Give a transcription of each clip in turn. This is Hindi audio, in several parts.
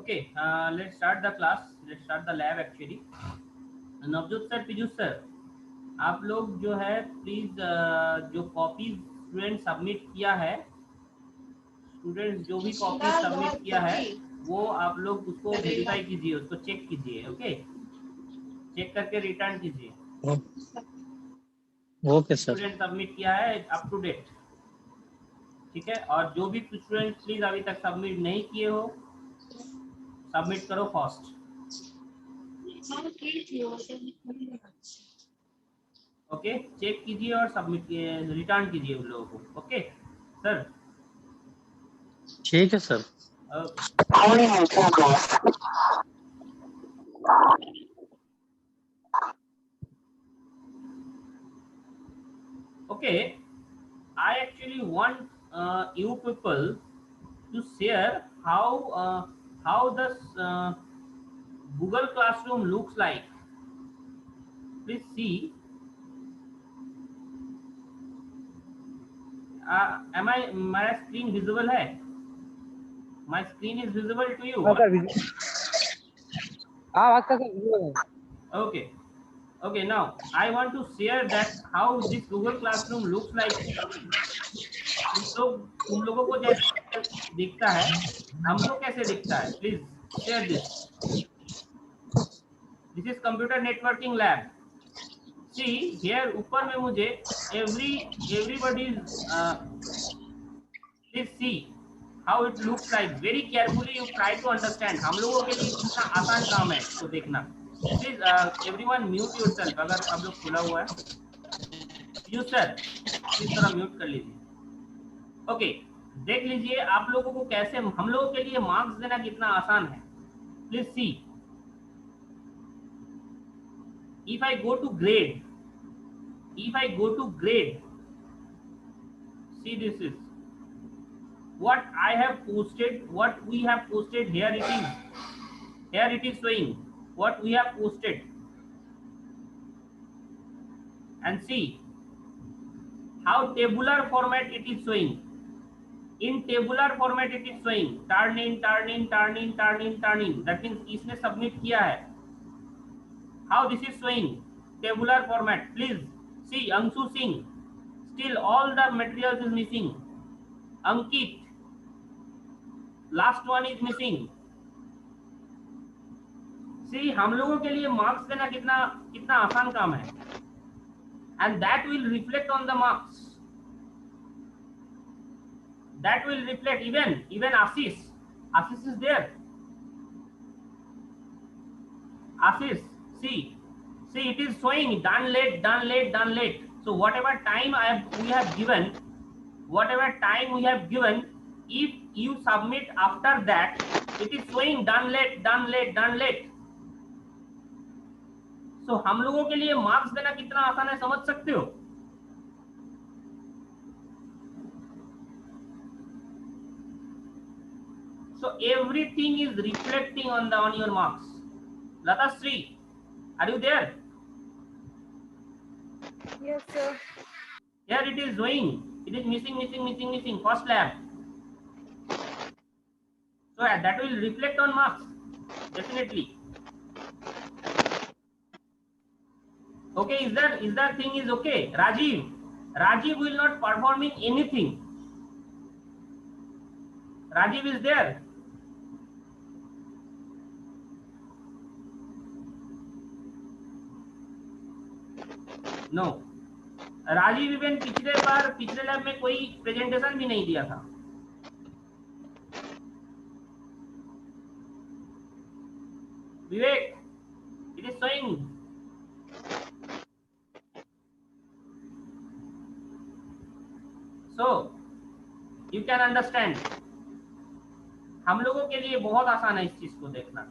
Okay, let's start the class. Let's start the lab actually. Navjot sir, Piyush sir, आप लोग जो है प्लीज जो कॉपीज स्टूडेंट सबमिट किया है, स्टूडेंट्स जो भी कॉपी सबमिट किया है वो आप लोग उसको वेरीफाई कीजिए, उसको चेक कीजिए। ओके, चेक करके रिटर्न कीजिए। Okay sir. स्टूडेंट सबमिट किया है अप टू डेट, ठीक है। और जो भी स्टूडेंट प्लीज अभी तक सबमिट नहीं किए हो, सबमिट करो फास्ट। ओके, चेक कीजिए और सबमिट रिटर्न कीजिए उन लोगों को। ओके सर, ठीक है sir. Okay, I actually want you people to share how this Google Classroom looks like. Please see. Am I my screen visible है? My screen is visible to you. Okay. Okay, now I want to share that how this Google Classroom looks like. तुम लोगों को जैसे दिखता है, हमको कैसे दिखता है? Please share this. This is computer networking lab. See here ऊपर में मुझे everybody please see how it looks like. Very carefully you try to understand. हम लोगों के लिए कितना आसान काम है इसको देखना। प्लीज एवरीवन म्यूट योरसेल्फ अगर आप लोग खुला हुआ है। यू सर प्लीज थोड़ा म्यूट कर लीजिए। ओके, देख लीजिए आप लोगों को कैसे हम लोगों के लिए मार्क्स देना कितना आसान है। Please see, if I go to grade, see this is what I have posted, what we have posted here. It is showing what we have posted, and see how tabular format it is showing. In tabular format it is showing turn in, turn in, turn in, turn in, turn in. That means इसने सबमिट किया है। How this is showing tabular format? Please see, Angshu Singh, still all the materials is missing. Ankit, last one is missing. See, हम लोगों के लिए मार्क्स देना कितना कितना आसान काम है, and that will reflect on the marks. That will reflect even Ashish. Ashish is there. Ashish, see, it is showing done late, done late, done late. So whatever time we have given, if you submit after that, it is showing done late, done late, done late. So हम लोगों के लिए मार्क्स देना कितना आसान है, समझ सकते हो? So everything is reflecting on your marks. Lata Sri, are you there? Yes, sir. Here it is showing. It is missing. First lab. So that will reflect on marks, definitely. Okay, is that thing is okay? Rajiv will not performing anything. Rajiv is there. No. Rajiv even पिछले लैब में कोई प्रेजेंटेशन भी नहीं दिया था। Vivek, it is showing. So you can understand, हम लोगों के लिए बहुत आसान है इस चीज को देखना।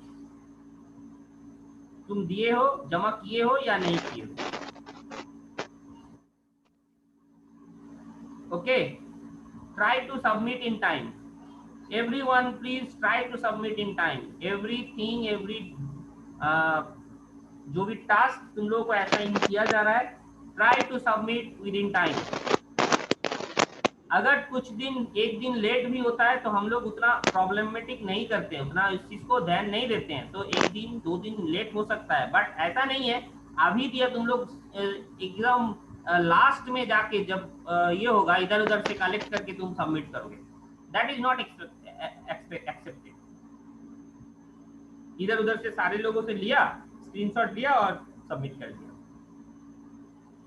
तुम दिए हो, जमा किए हो या नहीं किए हो। Okay, try to submit in time. Everyone please try to submit in time. Everything, जो भी टास्क तुम लोगों को असाइन किया जा रहा है, try to submit within time. अगर कुछ दिन एक दिन लेट भी होता है तो हम लोग उतना प्रॉब्लमेटिक नहीं करते हैं, उतना इस चीज को ध्यान नहीं देते हैं, तो एक दिन दो दिन लेट हो सकता है, बट ऐसा नहीं है अभी दिया तुम लोग एकदम लास्ट में जाके जब ये होगा इधर उधर से कलेक्ट करके तुम सबमिट करोगे, दैट इज नॉट एक्सेप्टेड। इधर उधर से सारे लोगों से लिया, स्क्रीनशॉट लिया और सबमिट कर दिया।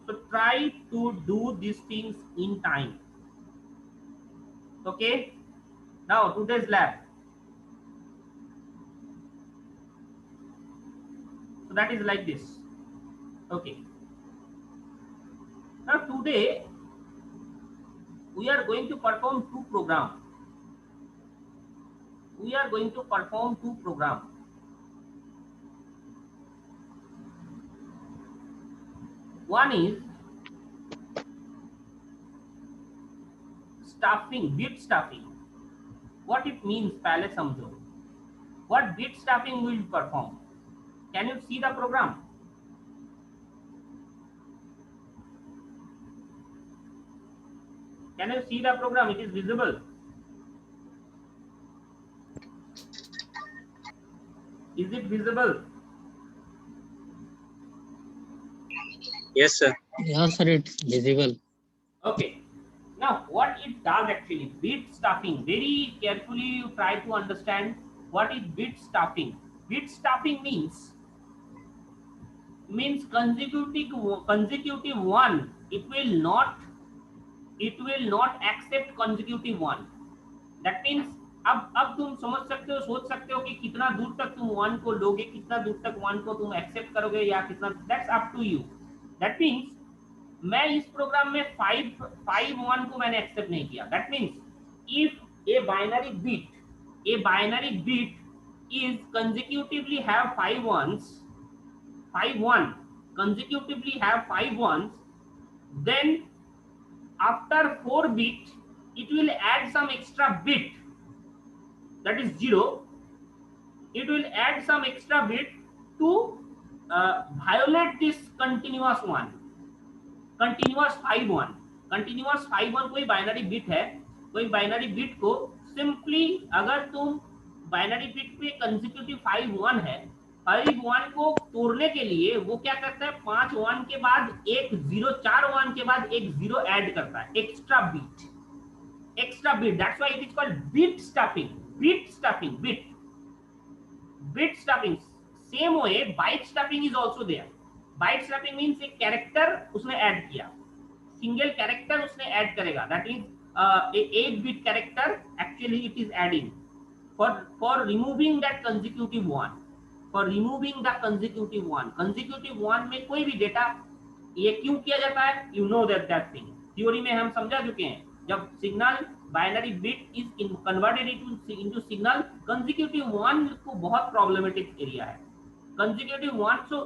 So try to do these things in time. Okay, now today's lab, so that is like this. Okay, now today we are going to perform two programs. We are going to perform two programs. One is stuffing, bit stuffing. What it means पहले समझो. What bit stuffing will perform? Can you see the program? Can you see the program? It is visible. Is it visible? Yes, sir. Yes, sir, it's visible. Okay. Now, what it does actually, bit stuffing. Very carefully, you try to understand what is bit stuffing. Bit stuffing means consecutive one. It will not accept consecutive one. That means अब तुम समझ सकते हो, सोच सकते हो कि कितना दूर तक तुम वन को लोगे, कितना दूर तक वन को तुम एक्सेप्ट करोगे या कितना, that's up to you. That means मैं इस प्रोग्राम में 5 1 को मैंने एक्सेप्ट नहीं किया. That means if a binary bit is consecutively have 5 1s, 5 1 consecutively have 5 1s, then after 4 bit it will add some extra bit, that is 0. It will add some extra bit to violate this continuous 1, continuous 5 1. continuous 5 1 कोई बाइनरी बिट है, कोई बाइनरी बिट को सिंपली अगर तुम बाइनरी बिट पे कंसेक्यूटिव 5 1 है, 5 1 को तोड़ने के लिए वो क्या करता है, 5 1 के बाद एक 0, 4 1 के बाद एक 0 ऐड करता है, extra bit. That's why it is called bit stuffing. Bit stuffing. Same way byte stuffing is also there. Byte stuffing means एक कैरेक्टर उसने ऐड किया, सिंगल कैरेक्टर उसने ऐड करेगा, that is 8 bit character actually it is adding for removing that consecutive one. consecutive one में कोई भी डेटा ये क्यों किया जाता है, you know that thing. Theory में हम समझा चुके हैं, जब signal binary bit is converted into signal, consecutive one को बहुत प्रॉब्लमेटिक एरिया है. Consecutive one, so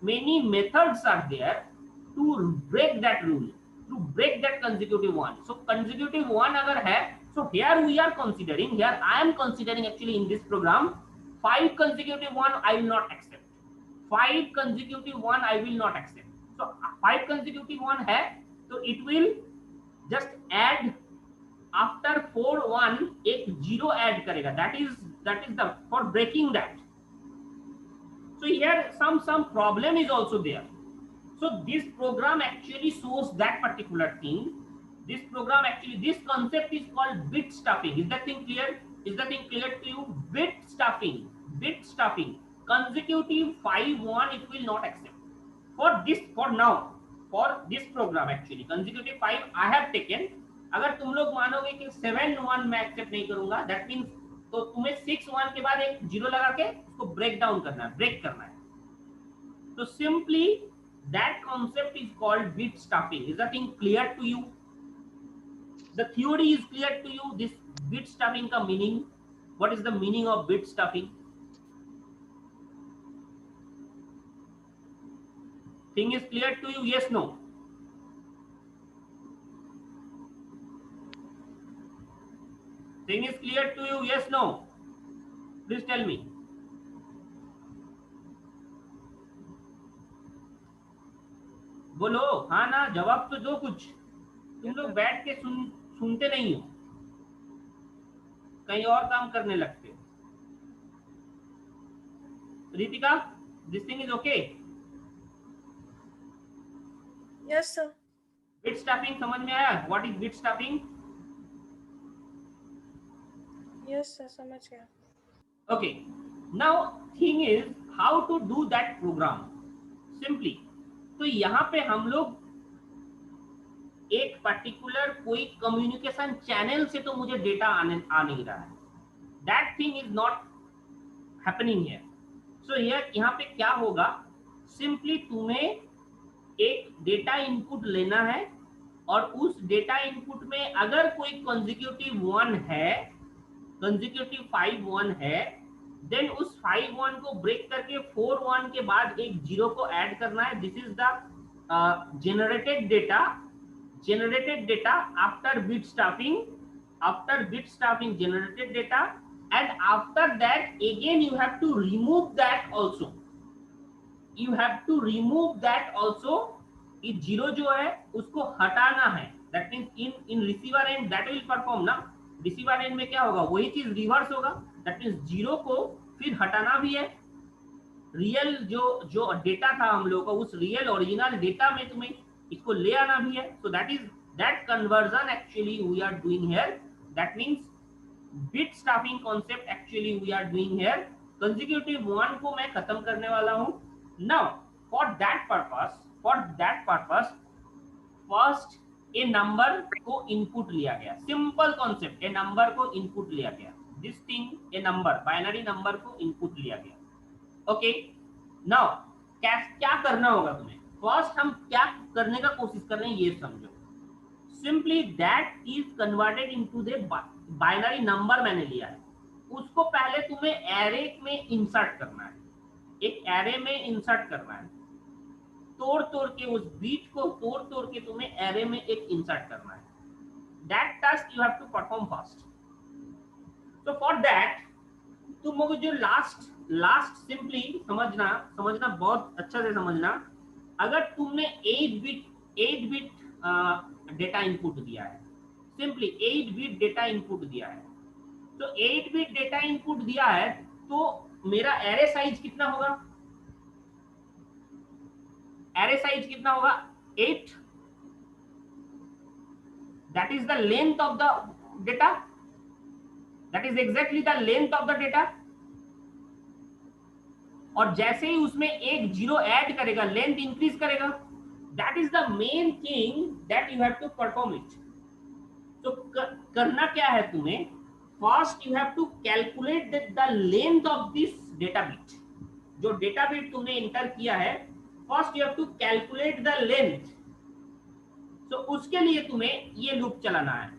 many methods are there to break that rule, to break that consecutive one. So consecutive one अगर है, so here I am considering actually in this program 5 consecutive one I will not accept. 5 consecutive one I will not accept. So 5 consecutive one है, तो it will just add after 4 1 एक 0 add करेगा, that is the for breaking that. So here some problem is also there. So this program actually shows that particular thing. This program actually, this concept is called bit stuffing. Is that thing clear? Is the thing clear to you? Bit stuffing. Consecutive 5 1 it will not accept. For this program actually consecutive 5 I have taken. अगर तुम लोग मानोगे कि 7 1 मैं एक्सेप्ट नहीं करूंगा, दैट मींस तो तुम्हें 6 1 के बाद एक 0 लगा के उसको ब्रेक डाउन करना है, ब्रेक करना है. तो simply that concept is called bit stuffing. Is the thing clear to you? The theory is clear to you? This bit stuffing का meaning, what is the meaning of bit stuffing? Thing is clear to you? Yes, no? Thing is clear to you? Yes, no? Please tell me. बोलो हाँ ना, जवाब तो दो कुछ. तुम लोग बैठ के सुनते नहीं हो, कहीं और काम करने लगते हो। Ritika, this thing is okay? Yes sir. Bit stuffing समझ में आया? What is bit stuffing? Yes sir, समझ गया। Okay, now thing is how to do that program simply. तो यहाँ पे हम लोग एक पर्टिकुलर कोई कम्युनिकेशन चैनल से तो मुझे डेटा आ नहीं रहा है, that thing is not happening here. So यहाँ पे क्या होगा, सिंपली तुम्हें एक डेटा इनपुट लेना है और उस डेटा इनपुट में अगर कोई कंसेक्यूटिव 1 है, कंसेक्यूटिव 5 1 है, देन उस 5 1 को ब्रेक करके 4 1 के बाद एक 0 को ऐड करना है। This is the generated data after bit stuffing, generated data, and after that again you have to remove that also, ये 0 जो है उसको हटाना है। That means in receiver and that will perform ना, रिसीवर एंड में क्या होगा, वही चीज रिवर्स होगा। दैट मीन्स 0 को फिर हटाना भी है, रियल जो डेटा था हम लोग को, उस रियल ओरिजिनल डेटा में तुम्हें इसको ले आना भी है। So that is that conversion actually we are doing here. That means bit stuffing concept actually we are doing here. Consecutive 1 को मैं खत्म करने वाला हूं। Now for that purpose first a number को इनपुट लिया गया, सिंपल कॉन्सेप्ट, ए नंबर को इनपुट लिया गया, this thing a number, binary number को इनपुट लिया गया। ओके, नाउ क्या करना होगा तुम्हें, फर्स्ट हम क्या करने का कोशिश कर रहे हैं ये समझो। Simply that is converted into the binary number मैंने लिया है, उसको पहले तुम्हें एरे में इंसर्ट करना है, एक एरे में इंसर्ट करना है, तोड़ के उस बीट को तोड़ के तुम्हें एरे में एक इंसर्ट करना है। That task you have to perform first. तो फॉर दैट तुम लोग जो लास्ट सिंपली समझना बहुत अच्छा से समझना। अगर तुमने 8 बिट डेटा इनपुट दिया है, सिंपली 8 बिट डेटा इनपुट दिया है, तो 8 बिट डेटा इनपुट दिया है तो मेरा एरे साइज कितना होगा, एरे साइज कितना होगा 8, that is the length of the data, that is exactly the length of the data. और जैसे ही उसमें एक 0 ऐड करेगा लेंथ इंक्रीज करेगा। That is the main thing that you have to perform it. तो करना क्या है तुम्हें, first you have to calculate the length of this data bit. जो डेटा बिट तुमने इंटर किया है, first you have to calculate the length. तो उसके लिए तुम्हें ये लूप चलाना है,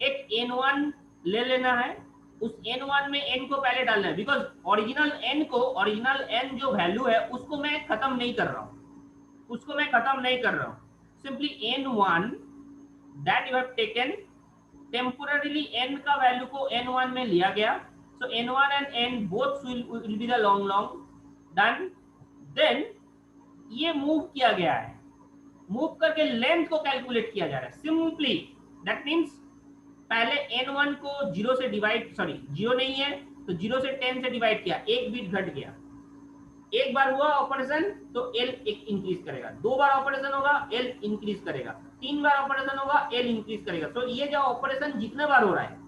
एक n1 ले लेना है, उस n1 में n को पहले डालना है, बिकॉज ओरिजिनल n जो वैल्यू है उसको मैं खत्म नहीं कर रहा हूं, simply n1 that you have taken temporarily n का वैल्यू को n1 में लिया गया। So n1 and n both will be the long done. Then ये मूव किया गया है, मूव करके लेंथ को कैलकुलेट किया जा रहा है सिंपली। दैट मीन्स पहले n1 को 0 से डिवाइड, 0 नहीं है तो 0 से 10 से डिवाइड किया, एक बिट घट गया। एक बार हुआ ऑपरेशन तो L एक इंक्रीज करेगा, 2 बार ऑपरेशन होगा L इंक्रीज करेगा, 3 बार ऑपरेशन होगा L इंक्रीज करेगा। तो ये जो ऑपरेशन जितने बार हो रहा है,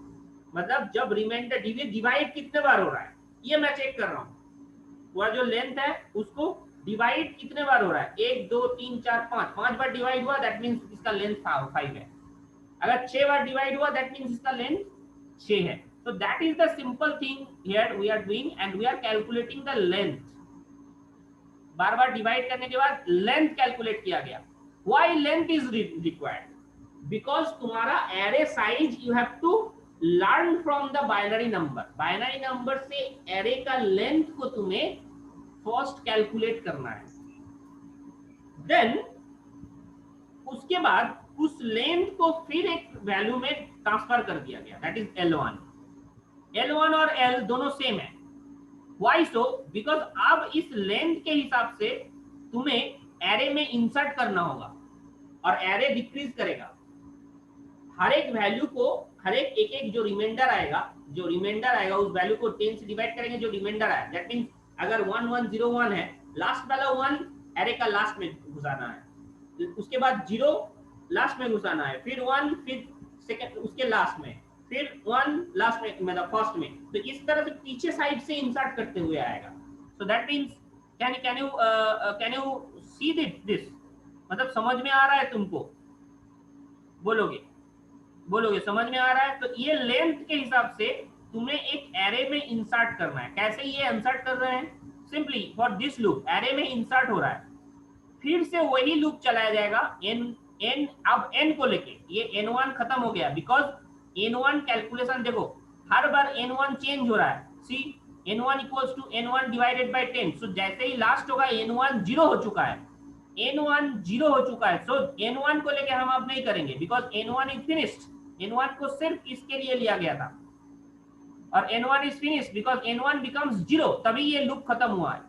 मतलब जब रिमाइंडर डिवाइड कितने बार हो रहा है ये मैं चेक कर रहा हूँ। वह जो लेंथ है उसको डिवाइड कितने बार हो रहा है, 1 2 3 4 5 बार डिवाइड हुआ, दैट मीन्स इसका लेंथ 5 है। अगर 6 बार डिवाइड हुआ दैट मीन्स इसका लेंथ 6 है। तो that is the simple thing here we are doing and we are calculating the length. बार बार डिवाइड करने के बाद लेंथ कैलकुलेट किया गया। Why length is required, because तुम्हारा array size you have to learn from the binary number से एरे का लेंथ को तुम्हें फर्स्ट कैलकुलेट करना है। देन उसके बाद उस लेंथ को फिर एक वैल्यू में ट्रांसफर कर दिया गया, दैट इज L1 और L दोनों सेम है। Why so? बिकॉज अब इस लेंथ के हिसाब से तुम्हें एरे में इंसर्ट करना होगा और एरे डिक्रीज करेगा। हर एक वैल्यू को, हर एक एक एक जो रिमाइंडर आएगा, उस वैल्यू को 10 से डिवाइड करेंगे, जो रिमाइंडर आया, दैट मींस अगर 1101 है, लास्ट वाला 1 एरे का लास्ट में घुसाना है, उसके बाद 0 लास्ट में घुसाना है, फिर 1, फिर सेकंड उसके लास्ट में, फिर 1 लास्ट में, मतलब फर्स्ट में। तो इस तरह से पीछे साइड से इंसर्ट करते हुए आएगा। So that means can you see this, मतलब समझ में आ रहा है तुमको? बोलोगे समझ में आ रहा है? तो ये लेंथ के हिसाब से तुम्हें एक एरे में इंसर्ट करना है। कैसे ये इंसर्ट कर रहे हैं? Simply for this loop array में इंसर्ट हो रहा है, फिर से वही लूप चलाया जाएगा n, अब n को लेके, ये n1 खत्म हो गया, बिकॉज n1 कैलकुलेशन देखो हर बार n1 चेंज हो रहा है। See n1 equals to n1 divided by 10। So जैसे ही लास्ट होगा n1 0 हो चुका है, n1 0 हो चुका है। सो n1 को लेके हम अब नहीं करेंगे, because n1 is finished. n1 को सिर्फ इसके लिए लिया गया था, और n1 is finished because n1 becomes 0, तभी ये लूप खत्म हुआ है।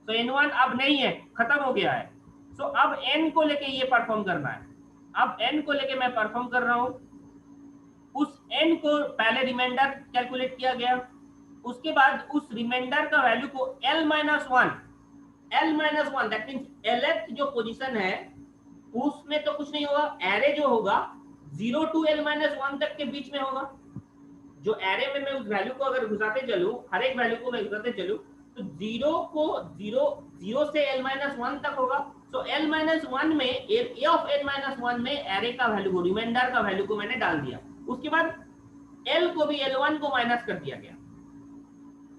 तो n1 अब नहीं है, खत्म हो गया है। सो अब n को लेके ये परफॉर्म करना है। अब n को लेके मैं परफॉर्म कर रहा हूं। उस n को पहले रिमाइंडर कैलकुलेट किया गया, उसके बाद उस रिमाइंडर का वैल्यू को l-1 दैट मींस lth जो पोजीशन है उसमें तो कुछ नहीं होगा, एरे जो होगा 0 to l-1 तक के बीच में होगा। जो एरे में मैं उस वैल्यू को अगर घुसाते चलूं, हर एक वैल्यू को मैं घुसाते चलूं, तो 0 से l-1 तक होगा। सो l-1 में a ऑफ n-1 में एरे का वैल्यू को, रिमाइंडर का वैल्यू को मैंने डाल दिया। उसके बाद l को भी l1 को माइनस कर दिया गया।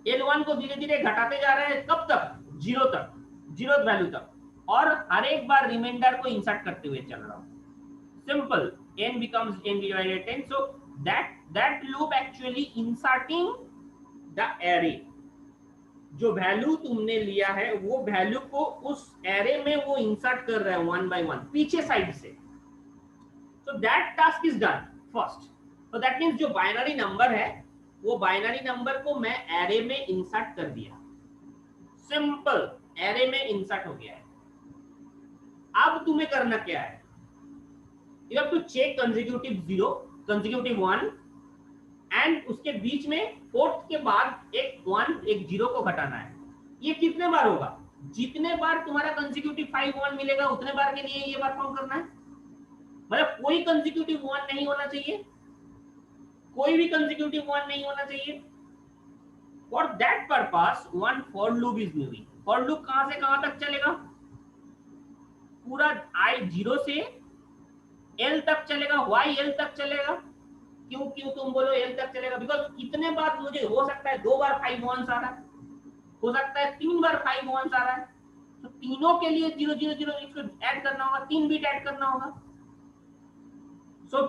l1 को धीरे धीरे घटाते जा रहे हैं, कब तक? 0 तक, 0th वैल्यू तक, और हर एक बार रिमाइंडर को इंसर्ट करते हुए चल रहा हूं। Simple, n becomes n divided 10. So that loop actually inserting the array. जो वैल्यू तुमने लिया है वो वैल्यू को उस एरे में वो इंसर्ट कर रहा है 1 by 1 पीछे साइड से। So that task is done first. So that means जो बाइनरी नंबर है वो बाइनरी नंबर को मैं एरे में इंसर्ट कर दिया। सिंपल, एरे में इंसर्ट हो गया है। अब तुम्हें करना क्या है? You have to check consecutive 0, consecutive 1, and उसके बीच में फोर्थ के बाद एक 1 एक 0 को घटाना है। ये कितने बार होगा? जितने बार तुम्हारा कंसेक्यूटिव 5 1 मिलेगा उतने बार के लिए ये परफॉर्म करना है। मतलब कोई कंसेक्यूटिव 1 नहीं होना चाहिए, कोई भी कंसेक्यूटिव 1 नहीं होना चाहिए। For that purpose one for loop is moving. For loop कहां से कहां तक चलेगा? पूरा i 0 से l तक चलेगा, y l तक चलेगा। क्यों तुम बोलो l तक चलेगा? बिकॉज इतने बार मुझे हो सकता है 2 बार 5 1 आ रहा है, हो सकता है 3 बार 5 1 आ रहा है, तो तीनों के लिए 0 0 0 इसको ऐड करना होगा, 3 बिट ऐड करना होगा। सो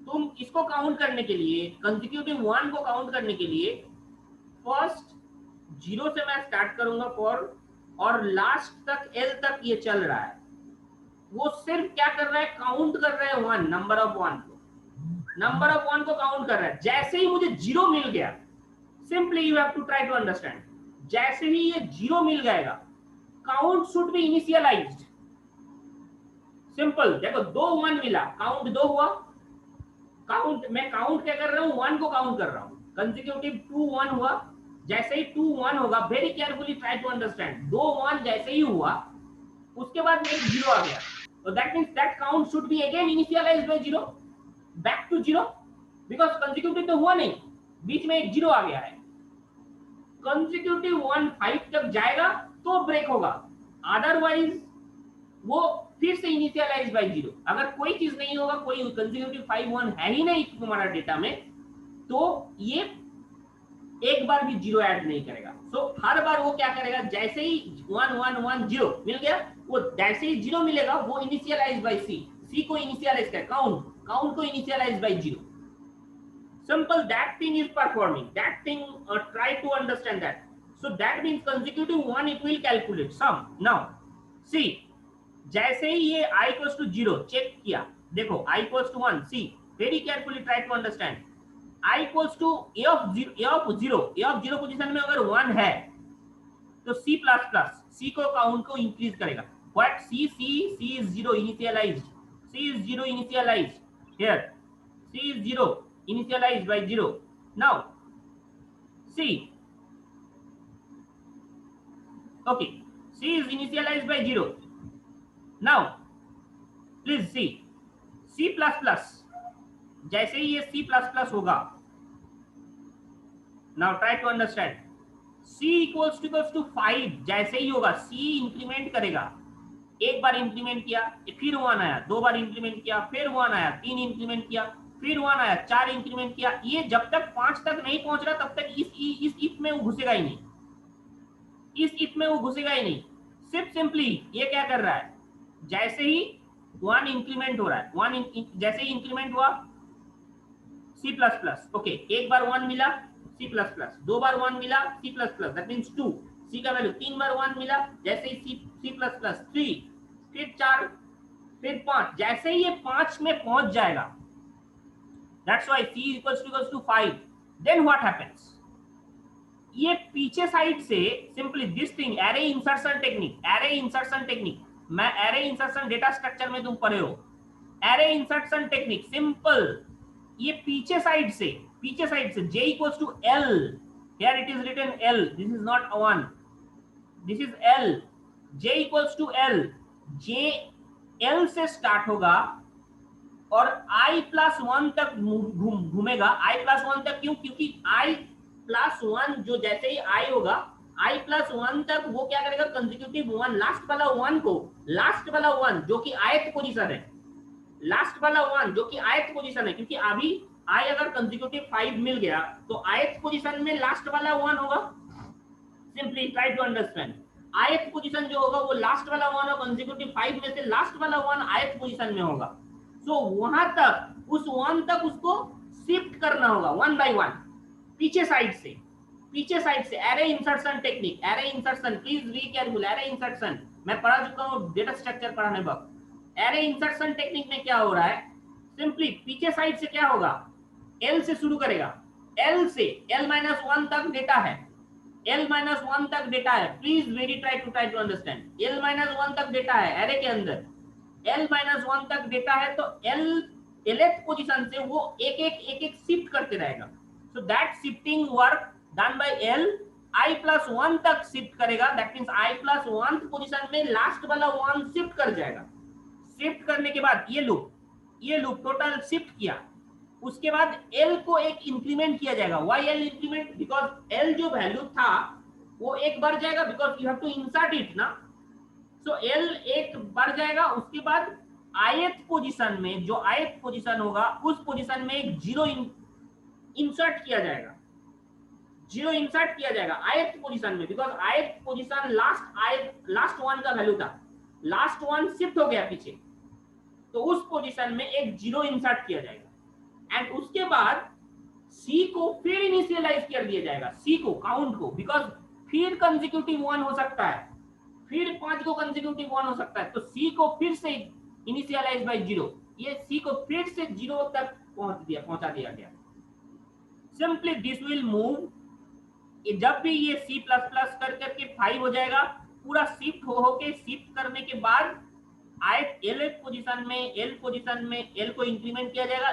तुम इसको काउंट करने के लिए, कंसेक्यूटिव 1 को काउंट करने के लिए फर्स्ट 0 से मैं स्टार्ट करूंगा फॉर, और लास्ट तक l तक ये चल रहा है। वो सिर्फ क्या कर रहा है? काउंट कर रहा है 1, नंबर ऑफ 1 को, नंबर ऑफ 1 को काउंट कर रहा है। जैसे ही मुझे 0 मिल गया, simply you have to try to understand, जैसे ही ये 0 मिल जाएगा, count should be initialized. Simple, देखो 2 1 मिला, काउंट 2 हुआ। काउंट मैं काउंट क्या कर रहा हूं? 1 को काउंट कर रहा हूं। कंसेक्यूटिव 2 1 हुआ, जैसे ही 2 1 होगा, very carefully try to understand, 2 1 जैसे ही हुआ उसके बाद में 0 आ गया, तो that means that count should be again initialized by 0, back to 0, because consecutive तो हुआ नहीं, बीच में एक 0 आ गया है। कंसेक्यूटिव 1 5 तक जाएगा तो ब्रेक होगा, अदरवाइज वो फिर से इनिशियलाइज बाय 0। अगर कोई चीज नहीं होगा, कोई कंसेक्यूटिव 5 1 है ही नहीं तुम्हारा डेटा में, तो ये एक बार भी 0 ऐड नहीं करेगा। सो हर बार वो क्या करेगा? जैसे ही 1 1 1 0 मिल गया, वो जैसे ही 0 मिलेगा वो इनिशियलाइज बाय सी को इनिशियलाइज कर, काउंट को initialise bye 0। Simple, that thing is performing. That thing, try to understand that. So that means consecutive 1 it will calculate sum. Now, see, जैसे ही ये I equals to 0 चेक किया, देखो I equals to 1. See, very carefully try to understand. I equals to a of 0 position में अगर 1 है, तो C को काउंट को इंक्रीज करेगा। What? C is 0 initialized. C is 0 initialized here. C is 0, initialized by 0. Now C, okay, C is initialized by 0. Now please see C++, जैसे ही ये C++ होगा, now try to understand, C equals to 5 जैसे ही होगा, C इंक्रीमेंट करेगा, एक बार इंक्रीमेंट किया फिर 1 आया, 2 बार इंक्रीमेंट किया फिर 1 आया, 3 इंक्रीमेंट किया फिर 1 आया, 4 इंक्रीमेंट किया, ये जब तक 5 तक नहीं पहुंच रहा तब तक इस इफ में वो घुसेगा ही नहीं, इस इफ में वो घुसेगा ही नहीं। सिर्फ सिंपली ये क्या कर रहा है, जैसे ही 1 इंक्रीमेंट हो रहा है, 1 जैसे ही इंक्रीमेंट हुआ C++, ओके, एक बार 1 मिला C++, 2 बार 1 मिला C++, दैट मींस 2, C का वैल्यू 3 बार 1 मिला, जैसे ही C++, 3, फिर 4, फिर 5, जैसे ही ये 5 में पहुंच जाएगा, that's why C equals to 5, then what happens, ये पीछे साइड से simply this thing, array insertion technique, मैं एरे इंसर्शन डेटा स्ट्रक्चर में तुम पढ़े हो, एरे इंसर्शन टेक्निक सिंपल, ये पीछे साइड से j equals to L, here it is written L, this is not 1, this is L, j equals to L, j L से स्टार्ट होगा और i+1 तक घूमेगा, i+1 तक, क्यों, क्योंकि i+1 जो जैसे ही i होगा, i+1 तक वो क्या करेगा, कंसेक्यूटिव 1, लास्ट वाला 1 जो कि ith पोजीशन है, लास्ट वाला 1 जो कि ith पोजीशन है, क्योंकि अभी i अगर कंसेक्यूटिव 5 मिल गया तो ith पोजीशन में लास्ट वाला 1 होगा, simply try to understand, ith position जो होगा वो लास्ट वाला 1 और कंसेक्यूटिव 5 में से लास्ट वाला 1 ith पोजीशन में होगा, सो वहां तक, उस 1 तक उसको शिफ्ट करना होगा 1 by 1, पीछे साइड से array insertion technique, array insertion, please be careful, array insertion मैं पढ़ा चुका हूं डेटा स्ट्रक्चर पढ़ाने वक्त, एरे इंसर्शन टेक्निक में क्या हो रहा है, सिंपली पीछे साइड से क्या होगा, L से शुरू करेगा, L से L-1 तक डेटा है, L-1 तक डेटा है, please very try to understand, L-1 तक डेटा है एरे के अंदर, L-1 तक डेटा है, तो Lth पोजीशन से वो एक शिफ्ट करते रहेगा, so that shifting work done by L, i+1 तक शिफ्ट करेगा, दैट मींस i+1 पोजीशन में लास्ट वाला 1 शिफ्ट कर जाएगा, शिफ्ट करने के बाद ये लूप टोटल शिफ्ट किया, उसके बाद L को एक इंक्रीमेंट किया जाएगा, why L increment, because L जो वैल्यू था वो एक बढ़ जाएगा, because you have to insert it ना, सो L एक बढ़ जाएगा, उसके बाद ith पोजीशन में, जो ith पोजीशन होगा उस पोजीशन में एक 0 इंसर्ट किया जाएगा, ith पोजीशन में, बिकॉज ith पोजीशन लास्ट 1 का वैल्यू था, लास्ट 1 शिफ्ट हो गया पीछे, तो उस पोजीशन में एक 0 इंसर्ट किया जाएगा, एंड उसके बाद C को फिर इनिशियलाइज कर दिया जाएगा, C को, काउंट को, बिकॉज फिर कंसेक्यूटिव 1 हो सकता है, फिर 5 को कंसेक्यूटिव 1 हो सकता है, तो C को फिर से इनिशियलाइज बाय 0, ये C को फिर से 0 तक पहुंचा दिया गया, सिंपली दिस विल मूव, जब भी ये C++ कर करके 5 हो जाएगा, पूरा शिफ्ट होके शिफ्ट करने के बाद L पोजीशन में L को इंक्रीमेंट किया जाएगा,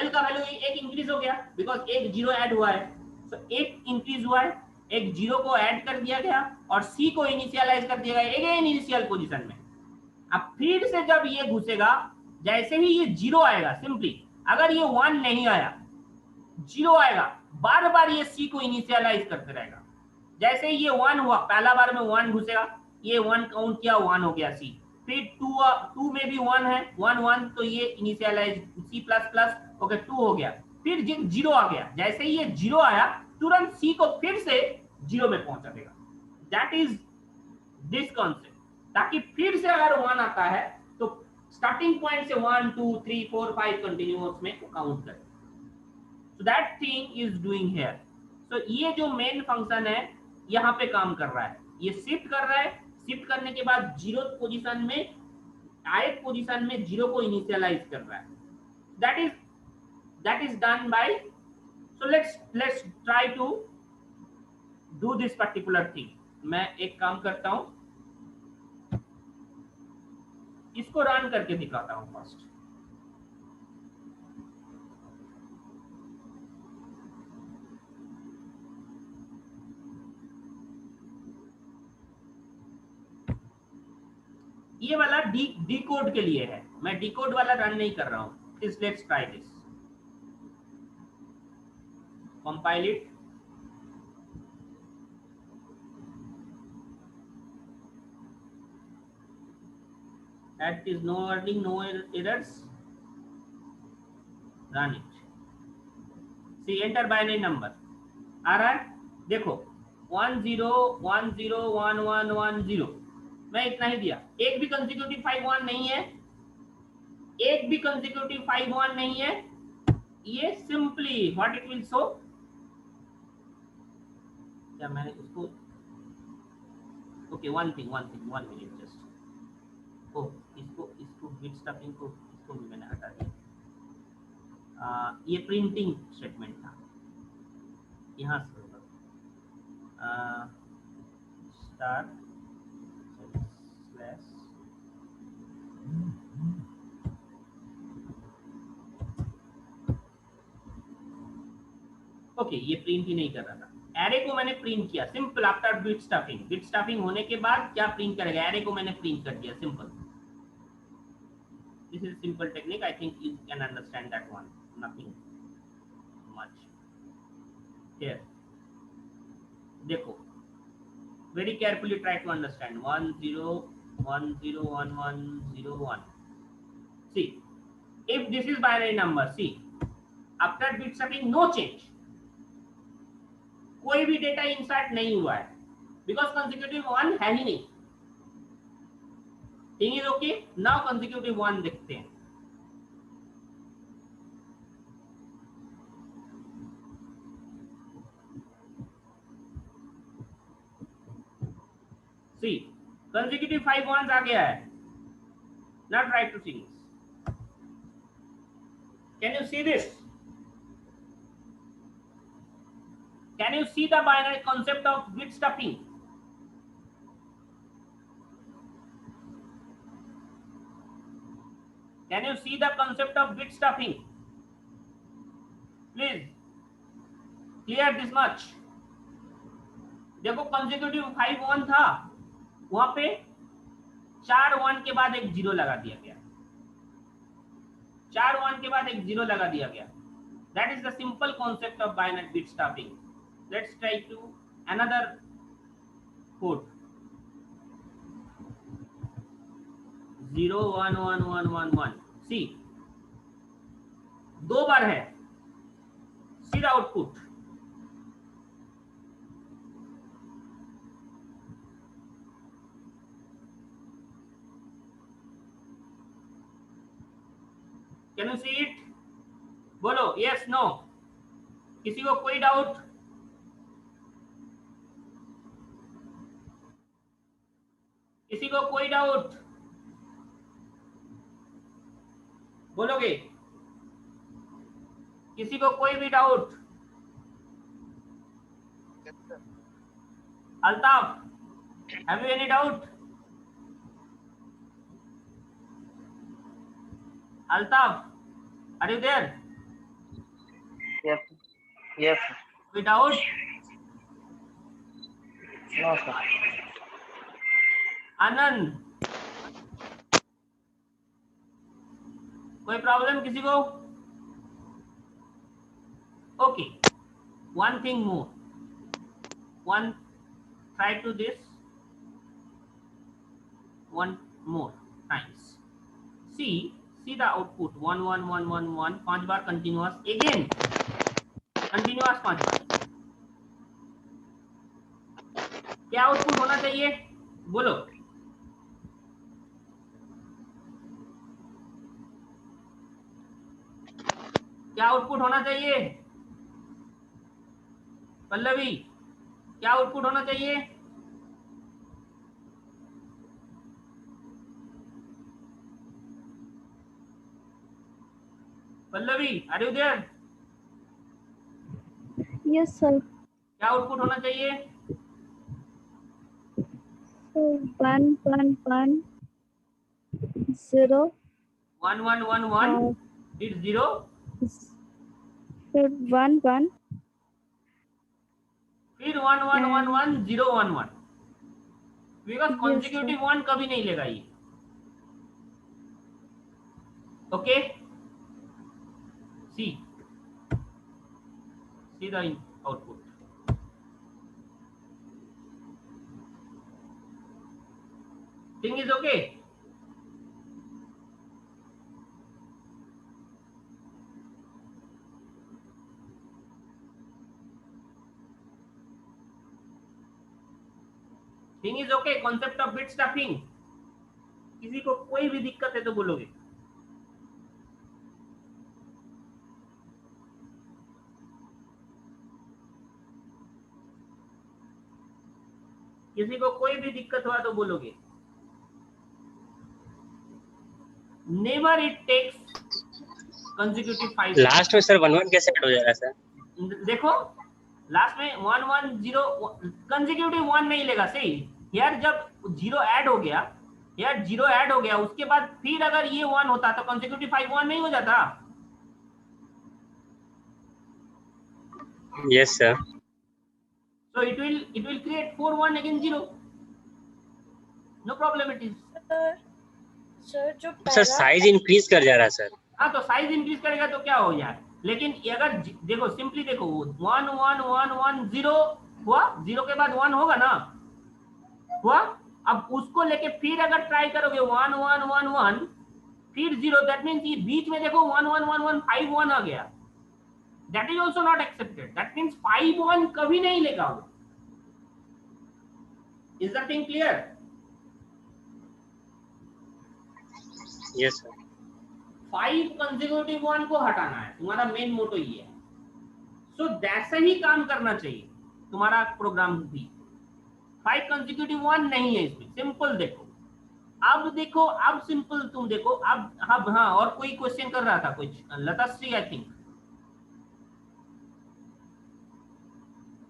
L का वैल्यू एक इंक्रीज हो गया, बिकॉज एक 0 ऐड हुआ है, तो एक इंक्रीज हुआ है, एक 0 को ऐड कर दिया गया और C को इनिशियलाइज कर दिया गया अगेन इनिशियल पोजीशन में, अब फिर से जब ये घुसेगा, जैसे ही ये 0 आएगा, सिंपली अगर ये 1 नहीं आया, 0 आएगा, बार बार ये C को इनिशियलाइज करते रहेगा, जैसे ही ये 1 हुआ, पहला बार में 1 घुसेगा, ये 1 काउंट किया, 1 हो गया C, फिर 2 में भी 1 है, 1 तो ये इनिशियलाइज C++, ओके 2 हो गया, फिर 0 आ गया, जैसे ही ये 0 आया तुरंत C को फिर से 0 में पहुंचा देगा, दैट इज दिस कॉन्सेप्ट, ताकि फिर से अगर 1 आता है तो स्टार्टिंग पॉइंट से 1 2 3 4 5 कंटिन्यूअस में काउंट करे, so that thing is doing here, so ये जो मेन फंक्शन है यहाँ पे काम कर रहा है, ये शिफ्ट कर रहा है, शिफ्ट करने के बाद 0 पोजीशन में, ith पोजीशन में 0 को इनिशियलाइज कर रहा है, that is done by, so let's try to do this particular thing, मैं एक काम करता हूं, इसको रन करके दिखाता हूं फर्स्ट, ये वाला डी कोड के लिए है, मैं डी कोड वाला रन नहीं कर रहा हूँ. Let's try this. Compile it. That is no warning, no errors. Run it. See, enter binary number. आ रहा है, देखो 10101110. मैं इतना ही दिया. एक भी कंसेक्यूटिव 51 नहीं है, एक भी कंसेक्यूटिव 51 नहीं है. ये simply what it will show. क्या मैंने उसको ओके वन मिनट जस्ट. ओ इसको बिट स्टफिंग को इसको भी मैंने हटा दिया. ये प्रिंटिंग स्टेटमेंट था, यहाँ से होगा स्टार स्लैश ओके. ये प्रिंट ही नहीं कर रहा था. एरे को मैंने प्रिंट किया simple after bit stuffing. Bit stuffing होने के बाद क्या प्रिंट करेगा, एरे को मैंने प्रिंट कर दिया simple. This is simple technique. I think you can understand that one. Nothing much here. देखो, very carefully try to understand. 10101101. See, if this is binary number, see, after bit swapping no change. कोई भी डेटा इंसर्ट नहीं हुआ है because consecutive 1 है ही नहीं. Thing is okay. Now consecutive 1 देखते हैं. See, consecutive 5 ones आ गया है. Now try to see this. Can you see this? Can you see the binary concept of bit stuffing? Can you see the concept of bit stuffing? Please clear this much. देखो consecutive 5 1 था, वहां पे 4 1 के बाद एक 0 लगा दिया गया. 4 1 के बाद एक 0 लगा दिया गया. That is the simple concept of binary bit stuffing. Let's try to another code. 0 1 1 1 1 1. See, दो बार है. See the output. Can you see it? बोलो yes no. किसी को कोई डाउट? किसी को कोई डाउट बोलोगे? किसी को कोई भी doubt? Altaf, have you any doubt? Altaf, are you there? Yes. Yes. Without? No, sir. आनंद, कोई प्रॉब्लम किसी को? Okay, one thing more. Try to this one more times. See the output 1 1 1 1 1 5 bar continuous. Again continuous 5 बार. क्या आउटपुट होना चाहिए बोलो? क्या आउटपुट होना चाहिए? पल्लवी, क्या आउटपुट होना चाहिए? Pallavi, are you there? Yes, sir. क्या आउटपुट होना चाहिए? So 1 1 1 0. 1 1 1 1 did 0. So 1 1. फिर 1 1 1 1 0 1 1. बिकॉज Yes, कॉन्जिक्यूटिव 1 कभी नहीं लेगा ये. Okay, see the output. Thing is okay. Thing is okay. Concept of bit stuffing. किसी को कोई भी दिक्कत है तो बोलोगे? किसी को कोई भी दिक्कत हुआ तो बोलोगे? Never it takes consecutive 5. Last में सर 1 1 कैसे कट हो जा रहा है सर? देखो लास्ट में 1 1 0 कंसेक्यूटिव 1 नहीं लेगा सही। यार जब 0 ऐड हो गया, यार 0 ऐड हो गया उसके बाद फिर अगर ये 1 होता तो कंसेक्यूटिव 5 1 नहीं हो जाता? Yes sir. So it will create 4 1 again 0. No problem it is. Sir जो सर पहला साइज इंक्रीज कर जा रहा है सर। हाँ तो साइज इंक्रीज करेगा तो क्या हो यार, लेकिन अगर देखो सिंपली देखो 1 1 1 1 0 हुआ, 0 के बाद 1 होगा ना, हुआ। अब उसको लेके फिर अगर ट्राई करोगे 1 1 1 1 फिर 0, दैट मींस ये बीच में देखो 1 1 1 1 5 1 आ गया, that is also not accepted. That means 5 1 कभी नहीं लेगा वो। Is that thing clear? Yes sir. 5 consecutive 1 को हटाना है, तुम्हारा मेन मोटो ये है। सो वैसे ही काम करना चाहिए तुम्हारा प्रोग्राम भी। 5 कंसेक्यूटिव 1 नहीं है इसमें, सिंपल देखो। अब देखो, अब सिंपल तुम देखो। अब हाँ, और कोई क्वेश्चन कर रहा था कुछ, लताश्री आई थिंक,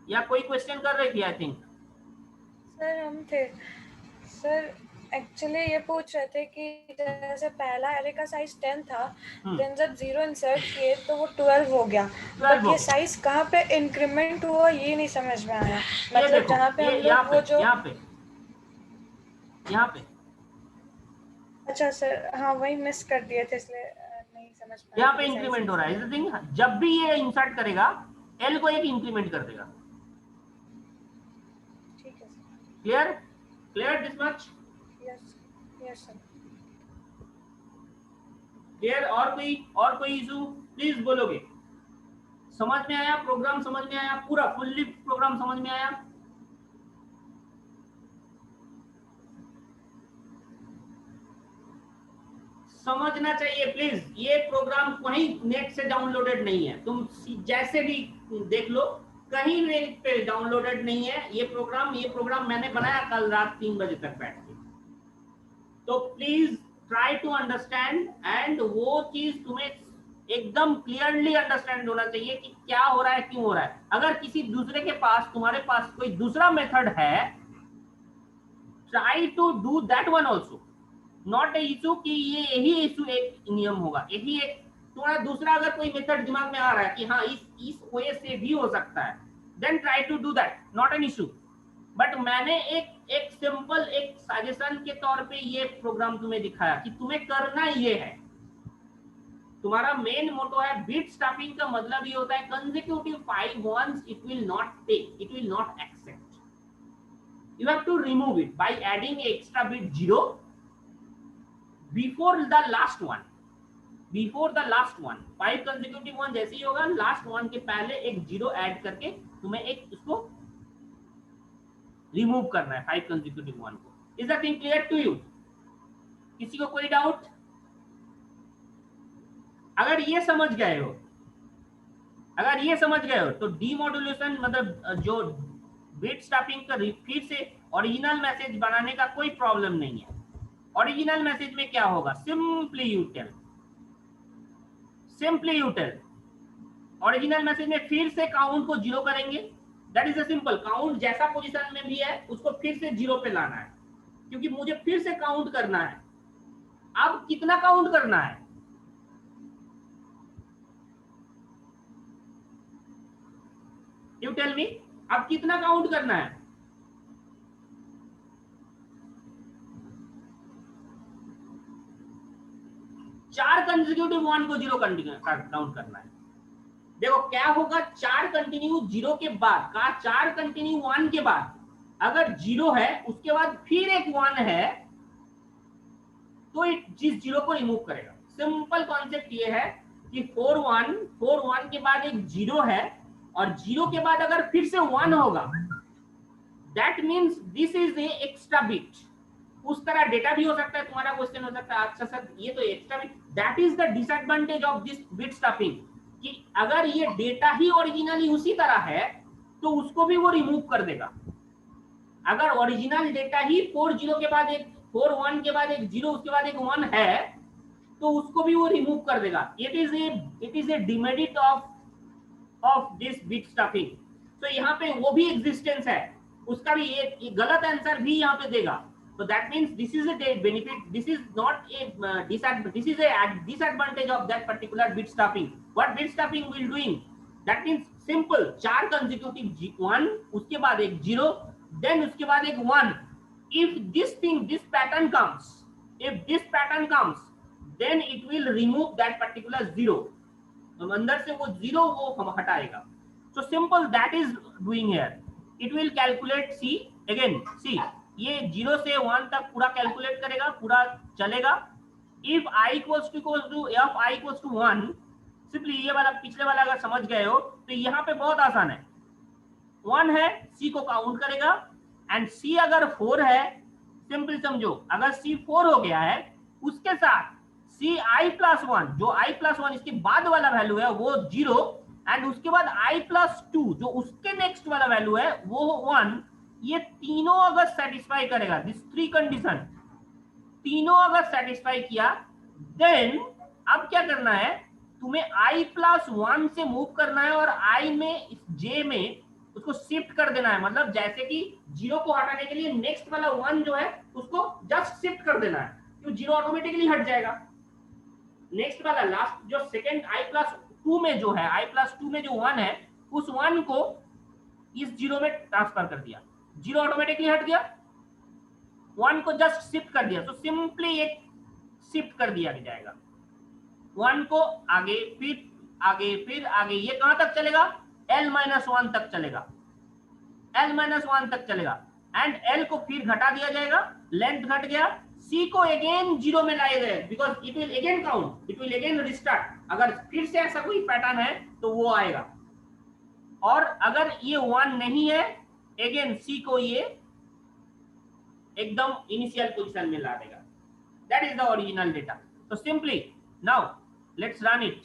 या कोई क्वेश्चन कर रही थी आई थिंक। सर हम थे सर, एक्चुअली ये पूछ रहे थे कि जैसे पहला एरे का साइज 10 था, देन जब 0 इंसर्ट किए तो वो 12 हो गया, बट ये साइज कहाँ पे इंक्रीमेंट हुआ ये नहीं समझ में आया। मतलब जहाँ पे हम लोग वो जो यहाँ पे अच्छा सर, हाँ वही मिस कर दिए थे इसलिए नहीं समझ पाया। यहाँ पे इंक्रीमेंट हो रहा है। थिंग जब भी ये इंसर्ट करेगा एल को एक इंक्रीमेंट कर देगा। ठीक है sir. Clear this much? Yes sir. Clear? और कोई इशू प्लीज बोलोगे? समझ में आया? प्रोग्राम समझ में आया? पूरा फुल्ली प्रोग्राम समझ में आया? समझना चाहिए प्लीज। ये प्रोग्राम कहीं नेट से डाउनलोडेड नहीं है, तुम जैसे भी देख लो, कहीं नेट पे डाउनलोडेड नहीं है ये प्रोग्राम मैंने बनाया कल रात 3 बजे तक बैठ के। तो please try to understand, and वो चीज तुम्हें एकदम क्लियरली अंडरस्टैंड होना चाहिए कि क्या हो रहा है, क्यों हो रहा है। अगर किसी दूसरे के पास, तुम्हारे पास कोई दूसरा मेथड है, try to do that one also. Not a issue कि ये यही इशू एक नियम होगा, यही एक तुम्हारा दूसरा अगर कोई मेथड दिमाग में आ रहा है कि हाँ इस वे से भी हो सकता है, then try to do that, not an issue. But मैंने एक सिंपल एक सजेशन के तौर पे ये प्रोग्राम तुम्हें दिखाया कि तुम्हें करना ये है। तुम्हारा मेन मोटो है बिट स्टफिंग का मतलब ये होता है consecutive 5 ones it will not take, it will not accept. You have to remove it by adding extra bit 0 before the last one. 5 consecutive 1 जैसे ही होगा, लास्ट 1 के पहले एक 0 ऐड करके तुम्हें एक उसको रिमूव करना है 5 consecutive 1 को। Is that thing clear to you? किसी को कोई डाउट? अगर ये समझ गए हो तो डीमॉड्यूलेशन मतलब जो बिट स्टफिंग का फिर से ओरिजिनल मैसेज बनाने का कोई प्रॉब्लम नहीं है। ओरिजिनल मैसेज में क्या होगा? Simply you tell. Original message में फिर से काउंट को 0 करेंगे। That is a simple count, जैसा पोजीशन में भी है उसको फिर से 0 पे लाना है, क्योंकि मुझे फिर से काउंट करना है। अब कितना काउंट करना है? यू टेल मी, अब कितना काउंट करना है? 4 कंसेक्यूटिव 1 को 0 काउंट करना है। देखो क्या होगा, 4 कंटिन्यू 0 के बाद का 4 कंटिन्यू 1 के बाद अगर 0 है उसके बाद फिर एक 1 है तो जिस 0 को रिमूव करेगा। सिंपल कॉन्सेप्ट ये है कि 4 1 के बाद एक 0 है और 0 के बाद अगर फिर से 1 होगा, that means this is a extra bit. उस तरह डेटा भी हो सकता है, तुम्हारा क्वेश्चन हो सकता है अच्छा सर ये तो extra bit. That is the disadvantage of this bit stuffing, कि अगर ये डेटा ही ओरिजिनली उसी तरह है तो उसको भी वो रिमूव कर देगा। अगर ओरिजिनल डेटा ही 4 0 के बाद एक 4 1 के बाद एक 0 उसके बाद एक 1 है तो उसको भी वो रिमूव कर देगा। It is a demerit of this bit stuffing. तो यहाँ पे वो भी एग्जिस्टेंस है, उसका भी ये गलत आंसर भी यहाँ पे देगा। So that means this is a benefit. This is not a this is a disadvantage of that particular bit stuffing. What bit stuffing will doing? That means simple 4 consecutive 1, उसके बाद एक 0, then उसके बाद एक 1. If this pattern comes, then it will remove that particular 0. तो अंदर से वो 0 वो हटाएगा। So simple that is doing here. It will calculate C again. See. ये 0 से 1 तक पूरा कैलकुलेट करेगा, पूरा चलेगा। If i equals to if i equals to 1, simply ये वाला पिछले वाला अगर समझ गए हो तो यहाँ पे बहुत आसान है। 1 है, c को काउंट करेगा, एंड c अगर 4 है, सिंपल समझो अगर c 4 हो गया है उसके साथ c i प्लस 1, जो i प्लस 1 इसके बाद वाला वैल्यू है वो 0, एंड उसके बाद i प्लस 2 जो उसके नेक्स्ट वाला वैल्यू है वो 1। ये तीनों अगर सेटिस्फाई करेगा, दिस 3 कंडीशन तीनों अगर सेटिस्फाई किया, देन अब क्या करना है, तुम्हें i प्लस 1 से मूव करना है और i में इस j में उसको शिफ्ट कर देना है। मतलब जैसे कि 0 को हटाने के लिए नेक्स्ट वाला 1 जो है उसको जस्ट शिफ्ट कर देना है, तो 0 ऑटोमेटिकली हट जाएगा। नेक्स्ट वाला लास्ट जो सेकंड i प्लस 2 में जो है, i प्लस 2 में जो 1 है उस 1 को इस 0 में ट्रांसफर कर दिया, 0 ऑटोमेटिकली हट गया, 1 को जस्ट शिफ्ट कर दिया। तो सिंपली एक शिफ्ट कर दिया जाएगा 1 को आगे फिर आगे, ये कहां तक चलेगा, l-1 तक चलेगा, l-1 तक चलेगा, एंड l को फिर घटा दिया जाएगा, लेंथ घट गया, c को अगेन 0 में लाए गए because it will again count, it will again restart. अगर फिर से ऐसा कोई पैटर्न है तो वो आएगा, और अगर ये 1 नहीं है अगेन c को ये एकदम इनिशियल पोजीशन में ला देगा। That is the original data. तो simply now let's run it.